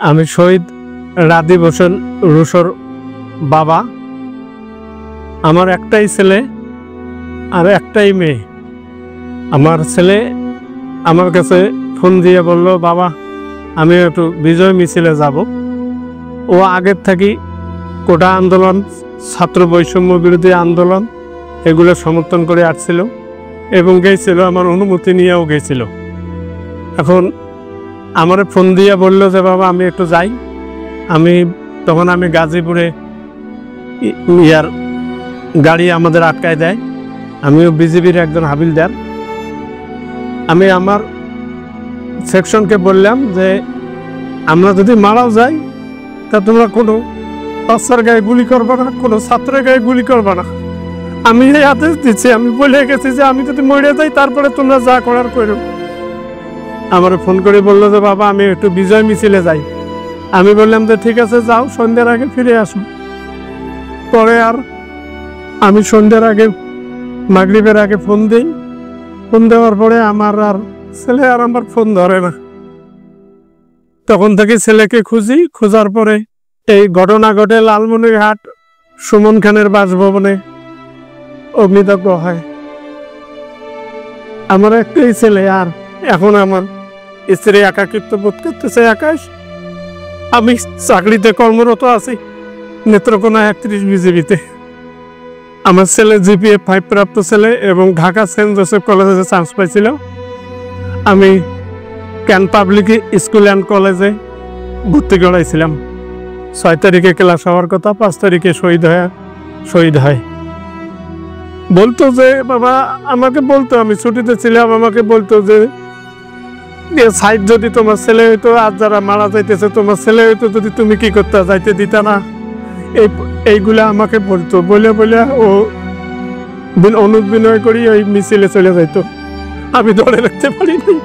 আমি শহীদ রাদীপ হোসেন রুশোর বাবা। আমার একটাই ছেলে আর একটাই মেয়ে। আমার ছেলে আমার কাছে ফোন দিয়ে বলল, বাবা আমি একটু বিজয় মিছিলে যাব। ও আগের থাকি কোটা আন্দোলন, ছাত্র বৈষম্য বিরোধী আন্দোলন এগুলো সমর্থন করে আসছিল এবং গেছিল, আমার অনুমতি নিয়েও গেছিল। এখন আমার ফোন দিয়ে বলল যে বাবা আমি একটু যাই। তখন আমি গাজীপুরে গাড়ি আমাদের আটকায় দেয়। আমিও বিজেপির একজন হাবিলদার। আমি আমার সেকশনকে বললাম যে আমরা যদি মারাও যাই তা তোমরা কোনো বাচ্চার গায়ে গুলি করবা না, কোনো ছাত্রের গায়ে গুলি করবা না। আমি এই আদেশ দিচ্ছি, আমি বলে গেছি যে আমি যদি মরে যাই তারপরে তোমরা যা করার করো। আমার ফোন করে বললো যে বাবা আমি একটু বিজয় মিছিলে যাই। আমি বললাম যে ঠিক আছে যাও, সন্ধ্যার আগে ফিরে আসো। পরে আর আমি সন্ধ্যার আগে, মাগরিবের আগে ফোন দিই। ফোন দেওয়ার পরে আমার আর ছেলে আর আমার ফোন ধরে না। তখন থেকে ছেলেকে খুঁজি, খোঁজার পরে এই ঘটনা ঘটে লালমনিরহাট সুমন খানের বাসভবনে অগ্নিদগ্ধ হয়। আমার একটাই ছেলে, আর এখন আমার স্ত্রী একাকিত্ব বোধ করতেছে। আকাশ, আমি চাকরিতে কর্মরত আছি নেত্রকোনা 31 বিজেপিতে। আমার ছেলে জিপিএ 5 প্রাপ্ত ছেলে এবং ঢাকা সেন্ট জোসেফ কলেজে চান্স পাইছিল। আমি ক্যান পাবলিক স্কুল অ্যান্ড কলেজে ভর্তি করাইছিলাম। 6 তারিখে ক্লাস হওয়ার কথা, 5 তারিখে শহীদ হয়। বলতো যে বাবা আমাকে বলতো, আমি ছুটিতে ছিলাম, আমাকে বলতো যে সাইড যদি তোমার ছেলে হইতো, আর যারা মারা যাইতেছে তোমার ছেলে হইতো, যদি তুমি কি করতে যাইতে দিতা না, এইগুলা আমাকে বলতো। বলে ও অনুবিনয় করি ওই মিছিলে চলে যাইতো। আমি ধরে রাখতে পারিনি।